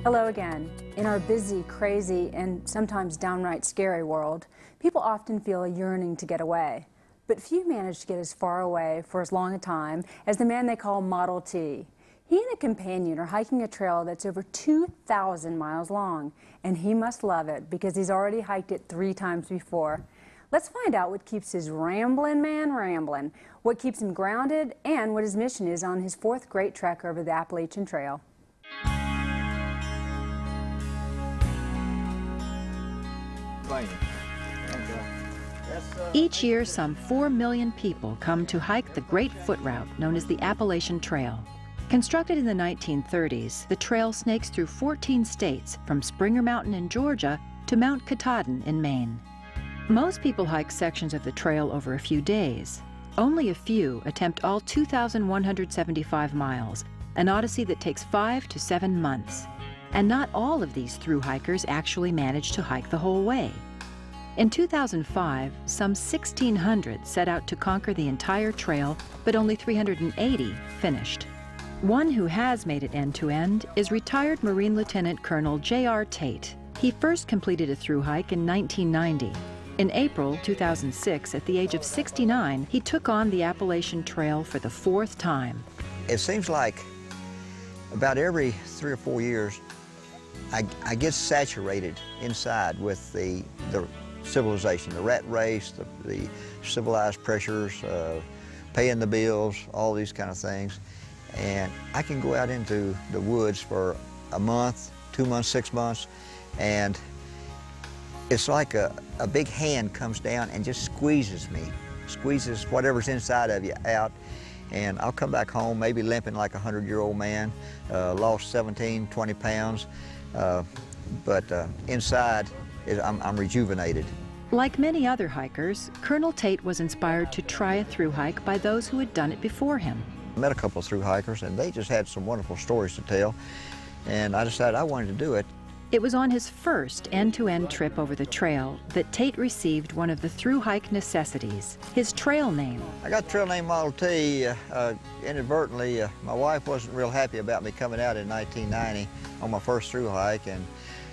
Hello again. In our busy, crazy, and sometimes downright scary world, people often feel a yearning to get away. But few manage to get as far away for as long a time as the man they call Model T. He and a companion are hiking a trail that's over 2,000 miles long, and he must love it because he's already hiked it 3 times before. Let's find out what keeps his ramblin' man ramblin', what keeps him grounded, and what his mission is on his 4th great trek over the Appalachian Trail. Each year, some 4 million people come to hike the great foot route known as the Appalachian Trail. Constructed in the 1930s, the trail snakes through 14 states, from Springer Mountain in Georgia to Mount Katahdin in Maine. Most people hike sections of the trail over a few days. Only a few attempt all 2,175 miles, an odyssey that takes 5 to 7 months. And not all of these thru hikers actually manage to hike the whole way. In 2005, some 1,600 set out to conquer the entire trail, but only 380 finished. One who has made it end-to-end is retired Marine Lieutenant Colonel J.R. Tate. He first completed a thru hike in 1990. In April 2006, at the age of 69, he took on the Appalachian Trail for the 4th time. It seems like about every 3 or 4 years, I get saturated inside with the civilization, the rat race, the civilized pressures, paying the bills, all these kind of things. And I can go out into the woods for a month, 2 months, 6 months, and it's like a big hand comes down and just squeezes me, squeezes whatever's inside of you out. And I'll come back home, maybe limping like a 100-year-old man, lost 17, 20 pounds, but inside, I'm rejuvenated. Like many other hikers, Colonel Tate was inspired to try a thru hike by those who had done it before him. I met a couple of thru hikers, and they just had some wonderful stories to tell, and I decided I wanted to do it. It was on his first end-to-end trip over the trail that Tate received one of the thru hike necessities, his trail name. I got the trail name Model T inadvertently. My wife wasn't real happy about me coming out in 1990 on my first thru hike, and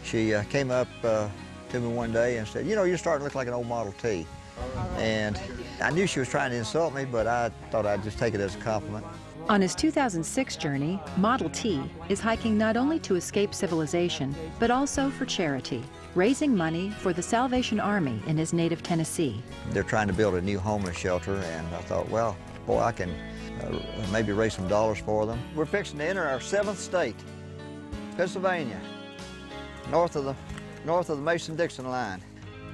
she came up to me one day and said, "You know, you're starting to look like an old Model T." And I knew she was trying to insult me, but I thought I'd just take it as a compliment. On his 2006 journey, Model T is hiking not only to escape civilization, but also for charity, raising money for the Salvation Army in his native Tennessee. They're trying to build a new homeless shelter, and I thought, well, boy, I can maybe raise some dollars for them. We're fixing to enter our 7th state, Pennsylvania, north of the Mason-Dixon line.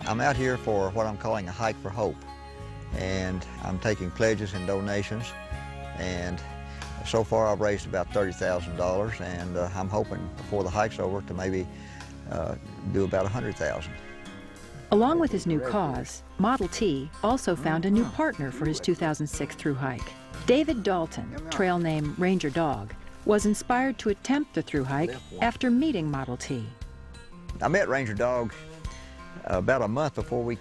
I'm out here for what I'm calling a hike for hope, and I'm taking pledges and donations, and so far I've raised about $30,000, and I'm hoping before the hike's over to maybe do about $100,000. Along with his new cause, Model T also found a new partner for his 2006 thru hike. David Dalton, trail name Ranger Dog, was inspired to attempt the thru hike after meeting Model T. I met Ranger Dog about a month before we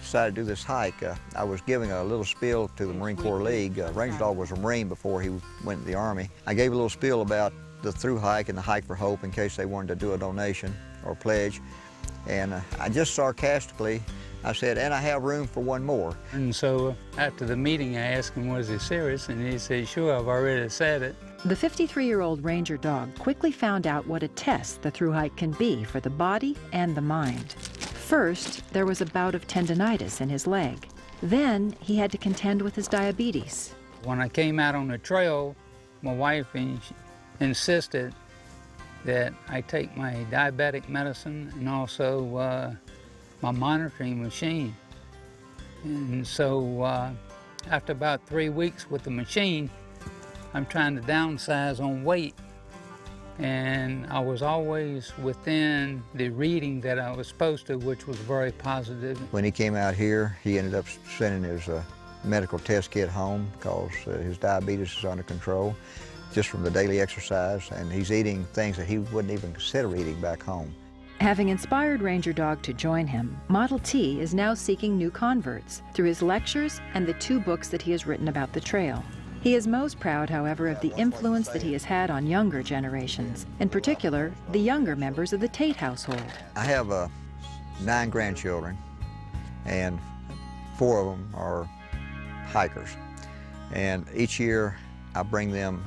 decided to do this hike. I was giving a little spiel to the Marine Corps League. Ranger Dog was a Marine before he went to the Army. I gave a little spiel about the thru hike and the hike for hope in case they wanted to do a donation or pledge. And I just sarcastically, I said, "And I have room for one more." And so after the meeting, I asked him, was he serious? And he said, "Sure, I've already said it." The 53-year-old Ranger Dog quickly found out what a test the thru hike can be for the body and the mind. First, there was a bout of tendinitis in his leg. Then, he had to contend with his diabetes. When I came out on the trail, my wife insisted that I take my diabetic medicine and also my monitoring machine. And so after about 3 weeks with the machine, I'm trying to downsize on weight, and I was always within the reading that I was supposed to, which was very positive. When he came out here, he ended up sending his medical test kit home because his diabetes is under control just from the daily exercise, and he's eating things that he wouldn't even consider eating back home. Having inspired Ranger Dog to join him, Model T is now seeking new converts through his lectures and the 2 books that he has written about the trail. He is most proud, however, of the influence that he has had on younger generations, in particular, the younger members of the Tate household. I have 9 grandchildren, and 4 of them are hikers. And each year I bring them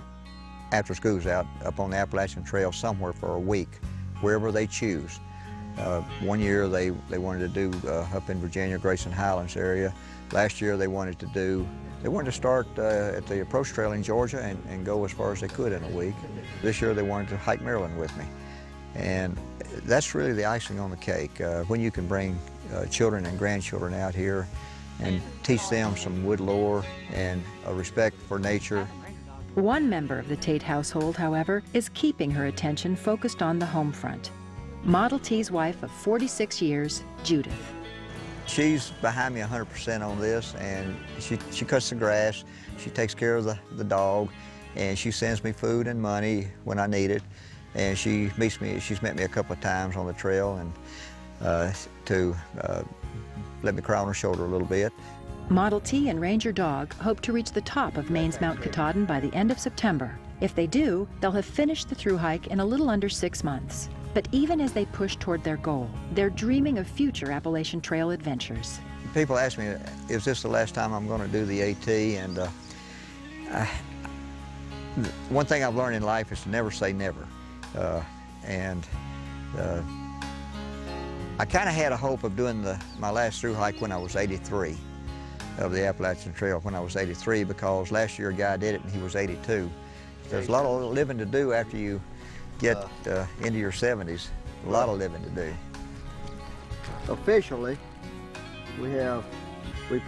after school's out up on the Appalachian Trail somewhere for a week, wherever they choose. One year they wanted to do up in Virginia, Grayson Highlands area. Last year they wanted to start at the approach trail in Georgia and go as far as they could in a week. This year they wanted to hike Maryland with me. And that's really the icing on the cake, when you can bring children and grandchildren out here and teach them some wood lore and a respect for nature. One member of the Tate household, however, is keeping her attention focused on the home front. Model T's wife of 46 years, Judith. She's behind me 100% on this, and she cuts the grass, she takes care of the dog, and she sends me food and money when I need it. And she's met me a couple of times on the trail and to let me cry on her shoulder a little bit. Model T and Ranger Dog hope to reach the top of Maine's Mount Katahdin by the end of September. If they do, they'll have finished the thru hike in a little under 6 months. But even as they push toward their goal, they're dreaming of future Appalachian Trail adventures. People ask me, is this the last time I'm going to do the AT? And one thing I've learned in life is to never say never. I kind of had a hope of doing my last thru hike when I was 83, of the Appalachian Trail when I was 83, because last year a guy did it and he was 82. There's a lot of living to do after you get into your 70s, a lot of living to do. Officially, we've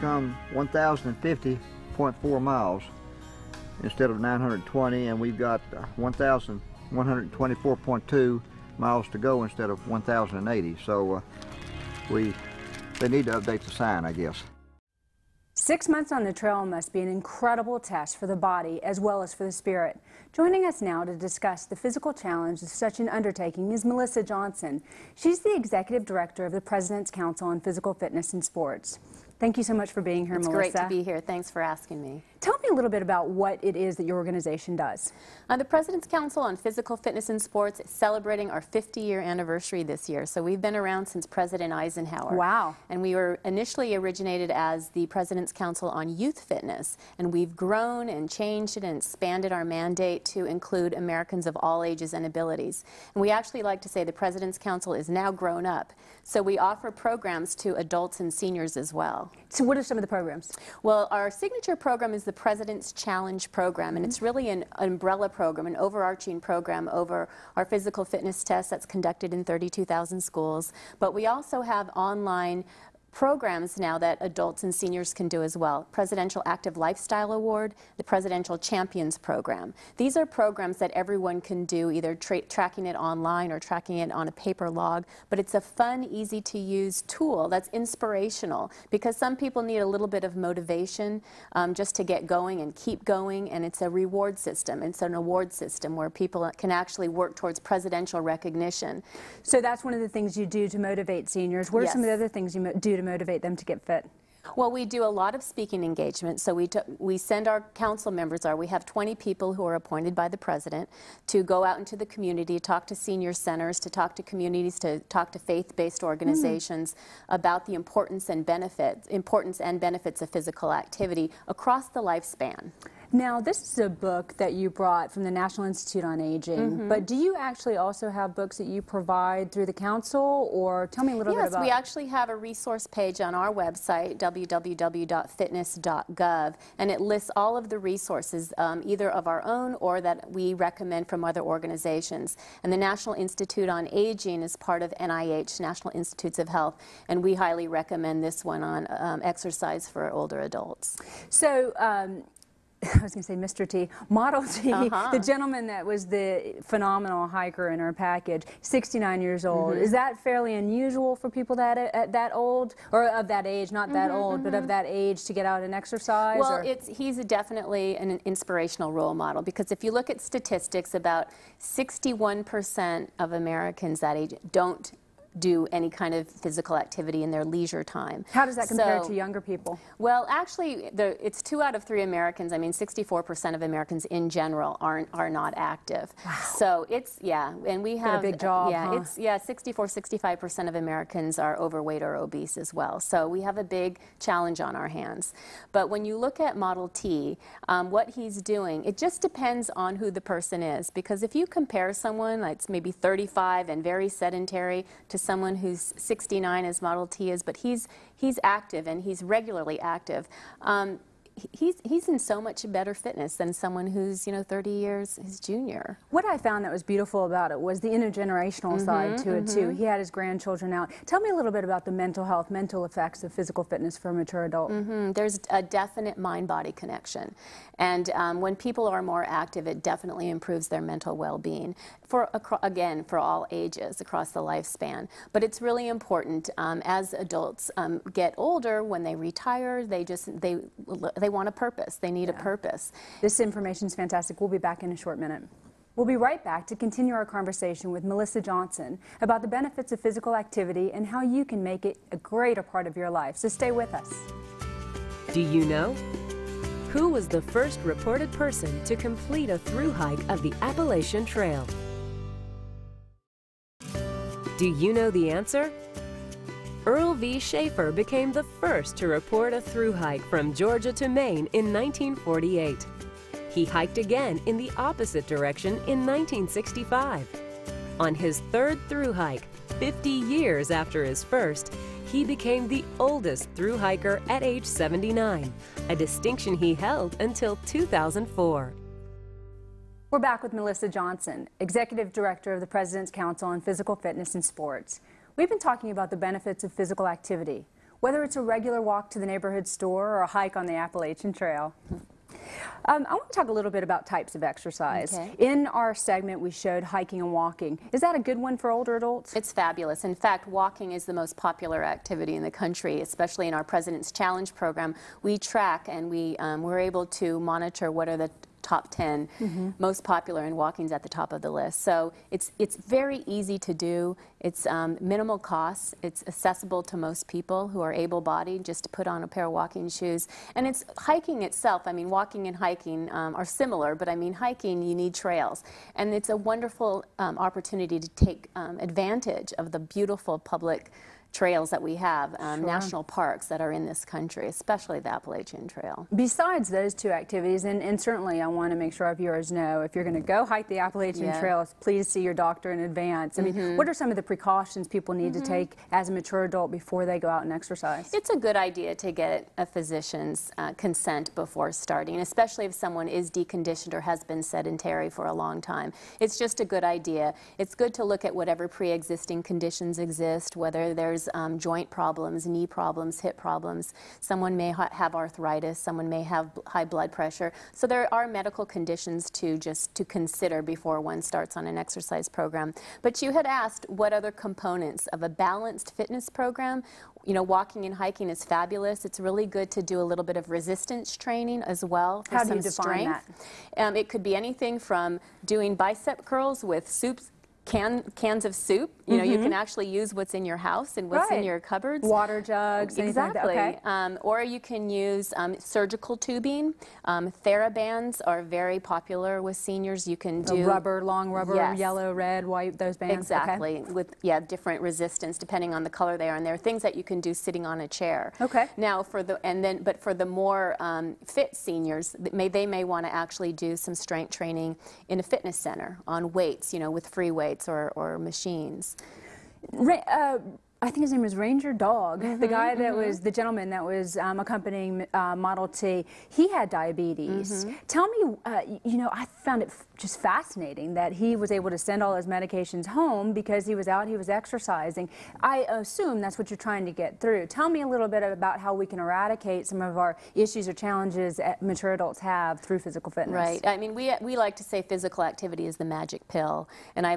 come 1,050.4 miles instead of 920, and we've got 1,124.2 miles to go instead of 1,080. So they need to update the sign, I guess. 6 months on the trail must be an incredible test for the body as well as for the spirit. Joining us now to discuss the physical challenge of such an undertaking is Melissa Johnson. She's the Executive Director of the President's Council on Physical Fitness and Sports. Thank you so much for being here, Melissa. It's great to be here. Thanks for asking me. Tell me a little bit about what it is that your organization does. The President's Council on Physical Fitness and Sports is celebrating our 50-year anniversary this year. So we've been around since President Eisenhower. Wow. And we were initially originated as the President's Council on Youth Fitness. And we've grown and changed it and expanded our mandate to include Americans of all ages and abilities. And we actually like to say the President's Council is now grown up. So we offer programs to adults and seniors as well. So what are some of the programs? Well, our signature program is the President's Challenge program, and it's really an umbrella program, an overarching program over our physical fitness test that's conducted in 32,000 schools. But we also have online programs now that adults and seniors can do as well. Presidential Active Lifestyle Award, the Presidential Champions Program. These are programs that everyone can do, either tracking it online or tracking it on a paper log, but it's a fun, easy to use tool that's inspirational, because some people need a little bit of motivation just to get going and keep going, and it's a reward system. It's an award system where people can actually work towards presidential recognition. So that's one of the things you do to motivate seniors. What are some of the other things you do to motivate them to get fit? Well, we do a lot of speaking engagements. So we send our council members, we have 20 people who are appointed by the President to go out into the community, talk to senior centers, to talk to communities, to talk to faith-based organizations about the importance and benefits of physical activity across the lifespan. Now, this is a book that you brought from the National Institute on Aging, but do you actually also have books that you provide through the council, or tell me a little bit about... Yes, we actually have a resource page on our website, www.fitness.gov, and it lists all of the resources, either of our own or that we recommend from other organizations. And the National Institute on Aging is part of NIH, National Institutes of Health, and we highly recommend this one on exercise for older adults. So, I was going to say Mr. T, Model T, the gentleman that was the phenomenal hiker in our package, 69 years old. Is that fairly unusual for people that at that old, or of that age, not that old, but of that age, to get out and exercise? Well, he's definitely an inspirational role model, because if you look at statistics, about 61% of Americans that age don't do any kind of physical activity in their leisure time. How does that compare to younger people? Well, actually, it's 2 out of 3 Americans. I mean, 64% of Americans in general are not active. Wow. So it's, yeah, and we have a big job. Yeah, huh? it's 65% of Americans are overweight or obese as well. So we have a big challenge on our hands. But when you look at Model T, what he's doing, it just depends on who the person is. Because if you compare someone that's maybe 35 and very sedentary to someone who's 69 as Model T is, but he's active and he's regularly active. He's in so much better fitness than someone who's, 30 years his junior. What I found that was beautiful about it was the intergenerational side to it too. He had his grandchildren out. Tell me a little bit about the mental effects of physical fitness for a mature adult. There's a definite mind-body connection. And when people are more active, it definitely improves their mental well-being, again, for all ages across the lifespan. But it's really important as adults get older, when they retire, they want a purpose. They need a purpose. This information is fantastic. We'll be back in a short minute. We'll be right back to continue our conversation with Melissa Johnson about the benefits of physical activity and how you can make it a greater part of your life. So stay with us. Do you know? Who was the first reported person to complete a thru hike of the Appalachian Trail? Do you know the answer? Earl V. Schaefer became the first to report a thru hike from Georgia to Maine in 1948. He hiked again in the opposite direction in 1965. On his third thru hike, 50 years after his first, he became the oldest thru hiker at age 79, a distinction he held until 2004. We're back with Melissa Johnson, Executive Director of the President's Council on Physical Fitness and Sports. We've been talking about the benefits of physical activity, whether it's a regular walk to the neighborhood store or a hike on the Appalachian Trail. I want to talk a little bit about types of exercise. Okay. In our segment, we showed hiking and walking. Is that a good one for older adults? It's fabulous. In fact, walking is the most popular activity in the country, especially in our President's Challenge program. We track and we're able to monitor what are the top 10 most popular, and walking's at the top of the list. So it's very easy to do. It's minimal costs. It's accessible to most people who are able-bodied, just to put on a pair of walking shoes. And it's hiking itself. I mean, walking and hiking are similar, but I mean, hiking, you need trails. And it's a wonderful opportunity to take advantage of the beautiful public trails that we have, national parks that are in this country, especially the Appalachian Trail. Besides those two activities, and certainly I want to make sure our viewers know, if you're going to go hike the Appalachian Trail, please see your doctor in advance. I mean, what are some of the precautions people need to take as a mature adult before they go out and exercise? It's a good idea to get a physician's consent before starting, especially if someone is deconditioned or has been sedentary for a long time. It's just a good idea. It's good to look at whatever pre-existing conditions exist, whether there's joint problems, knee problems, hip problems. Someone may have arthritis, someone may have high blood pressure. So there are medical conditions to consider before one starts on an exercise program. But you had asked what other components of a balanced fitness program. You know, walking and hiking is fabulous. It's really good to do a little bit of resistance training as well for some strength. It could be anything from doing bicep curls with cans of soup. You know, you can actually use what's in your house and what's in your cupboards. Water jugs, exactly. Like that. Okay. Or you can use surgical tubing. TheraBands are very popular with seniors. You can do rubber, long rubber, yellow, red, white, those bands. Exactly, with different resistance depending on the color they are, and there are things that you can do sitting on a chair. Okay. Now for the more fit seniors, they may want to actually do some strength training in a fitness center on weights, you know, with free weights or machines. I think his name was Ranger Dog, the guy that was, the gentleman that was accompanying Model T. He had diabetes. Tell me, you know, I found it just fascinating that he was able to send all his medications home because he was out, he was exercising. I assume that's what you're trying to get through. Tell me a little bit about how we can eradicate some of our issues or challenges that mature adults have through physical fitness. Right. I mean, we like to say physical activity is the magic pill, and I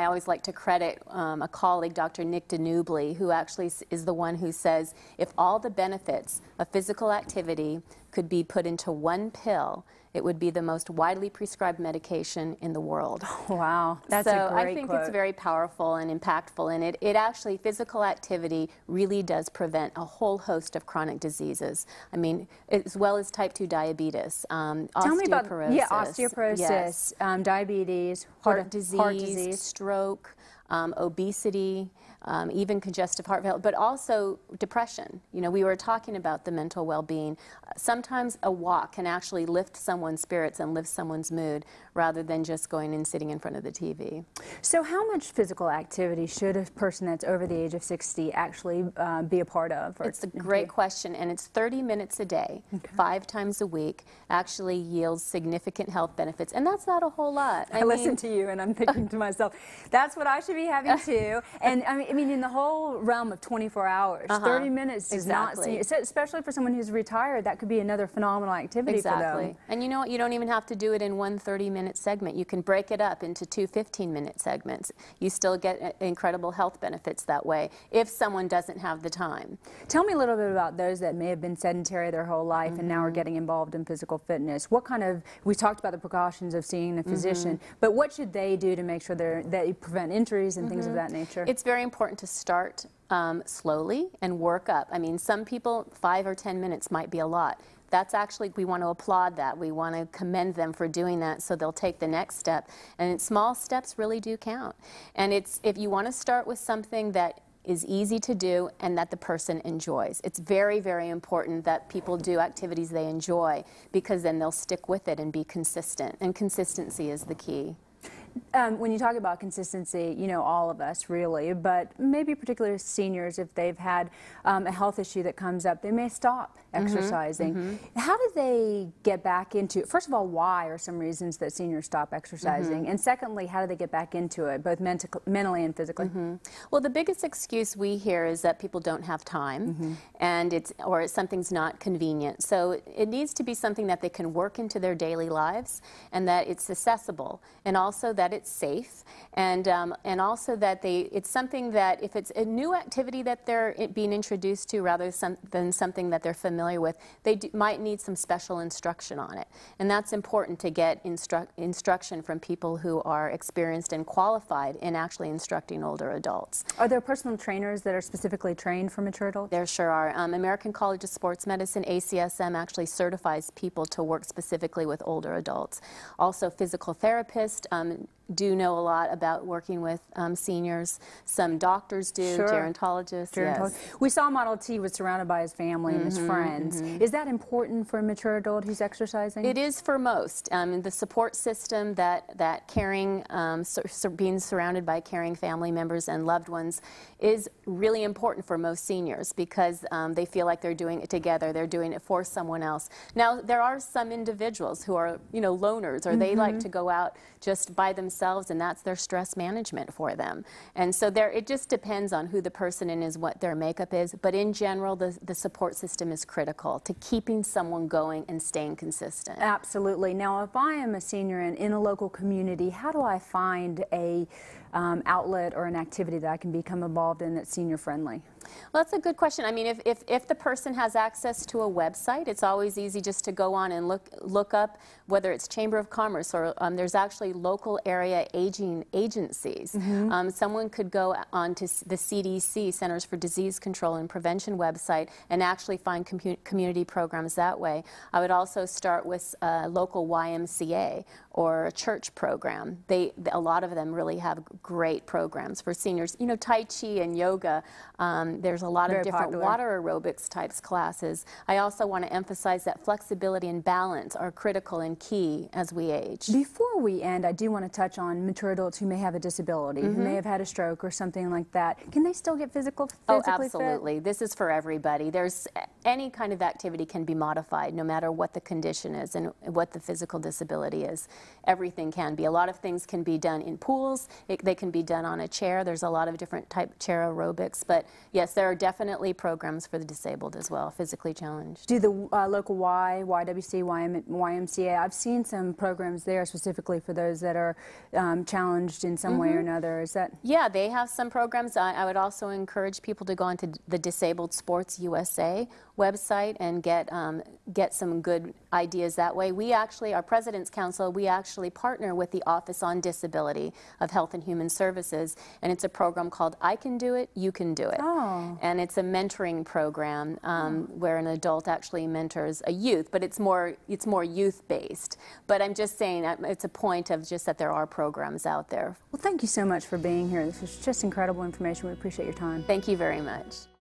always like to credit a colleague, Dr. Nick Danubli, who actually is the one who says if all the benefits of physical activity could be put into one pill, it would be the most widely prescribed medication in the world. Wow, that's so a great I think quote. it's very powerful and impactful, and it actually, physical activity really does prevent a whole host of chronic diseases. I mean, as well as type 2 diabetes, Tell me osteoporosis. about, yeah, osteoporosis, yes. Diabetes, heart disease, stroke, obesity, even congestive heart failure, but also depression. You know, we were talking about the mental well-being. Sometimes a walk can actually lift someone's spirits and lift someone's mood rather than just going and sitting in front of the TV. So how much physical activity should a person that's over the age of 60 actually be a part of? It's a great question, and it's 30 minutes a day, 5 times a week, actually yields significant health benefits, and that's not a whole lot. I listen to you and I'm thinking to myself, that's what I should be having too. And I mean, in the whole realm of 24 hours, 30 minutes does not seem, especially for someone who's retired, that could be another phenomenal activity for them. And you know what, you don't even have to do it in one 30-minute segment. You can break it up into 2 15-minute segments. You still get incredible health benefits that way if someone doesn't have the time. Tell me a little bit about those that may have been sedentary their whole life and now are getting involved in physical fitness. What kind of, we talked about the precautions of seeing a physician, but what should they do to make sure that they prevent injuries and things of that nature? It's very important to start slowly and work up. I mean, some people, 5 or 10 minutes might be a lot. That's actually, we want to applaud that. We want to commend them for doing that, so they'll take the next step. And small steps really do count. And it's, if you want to start with something that is easy to do and that the person enjoys. It's very, very important that people do activities they enjoy, because then they'll stick with it and be consistent. And consistency is the key. When you talk about consistency, you know, all of us really, but maybe particularly seniors, if they've had a health issue that comes up, they may stop exercising. How do they get back into, first of all, why are some reasons that seniors stop exercising? And secondly, how do they get back into it, both mentally and physically? Well, the biggest excuse we hear is that people don't have time and or something's not convenient. So it needs to be something that they can work into their daily lives, and that it's accessible, and also that it's safe, and also that it's something that if it's a new activity that they're being introduced to rather than something that they're familiar with, they might need some special instruction on it. And that's important to get instruction from people who are experienced and qualified in actually instructing older adults. Are there personal trainers that are specifically trained for mature adults? There sure are. American College of Sports Medicine, ACSM, actually certifies people to work specifically with older adults. Also, physical therapists do know a lot about working with seniors. Some doctors do, gerontologists. Yes. We saw Model T was surrounded by his family and his friends. Is that important for a mature adult who's exercising? It is for most. The support system, that caring, being surrounded by caring family members and loved ones, is really important for most seniors, because they feel like they're doing it together, they're doing it for someone else. Now, there are some individuals who are, you know, loners, or they like to go out just by themselves, and that's their stress management for them. And so it just depends on who the person is, what their makeup is, but in general, the support system is critical to keeping someone going and staying consistent. Absolutely. Now, if I am a senior in a local community, how do I find a outlet or an activity that I can become involved in that's senior friendly? Well, that's a good question. I mean, if the person has access to a website, it's always easy just to go on and look up whether it's Chamber of Commerce or there's actually local area aging agencies. Someone could go on to the CDC, Centers for Disease Control and Prevention website, and actually find community programs that way. I would also start with a local YMCA or a church program. A lot of them really have great programs for seniors. You know, Tai Chi and yoga. There's a lot of different water aerobics types classes. I also want to emphasize that flexibility and balance are critical and key as we age. Before we end, I do want to touch on mature adults who may have a disability, who may have had a stroke or something like that. Can they still get physically fit? Oh, absolutely. This is for everybody. Any kind of activity can be modified, no matter what the condition is and what the physical disability is. Everything can be. A lot of things can be done in pools. They they can be done on a chair. There's a lot of different type chair aerobics, but yes, there are definitely programs for the disabled as well, physically challenged. Do the local YWC, YMCA, I've seen some programs there specifically for those that are challenged in some way or another. Is that? Yeah, they have some programs. I would also encourage people to go onto the Disabled Sports USA website and get some good ideas that way. We actually, our President's Council, we actually partner with the Office on Disability of Health and Human Services, and it's a program called I Can Do It, You Can Do It. Oh. And it's a mentoring program where an adult actually mentors a youth, but it's more youth-based. But I'm just saying it's a point of just that there are programs out there. Well, thank you so much for being here. This was just incredible information. We appreciate your time. Thank you very much.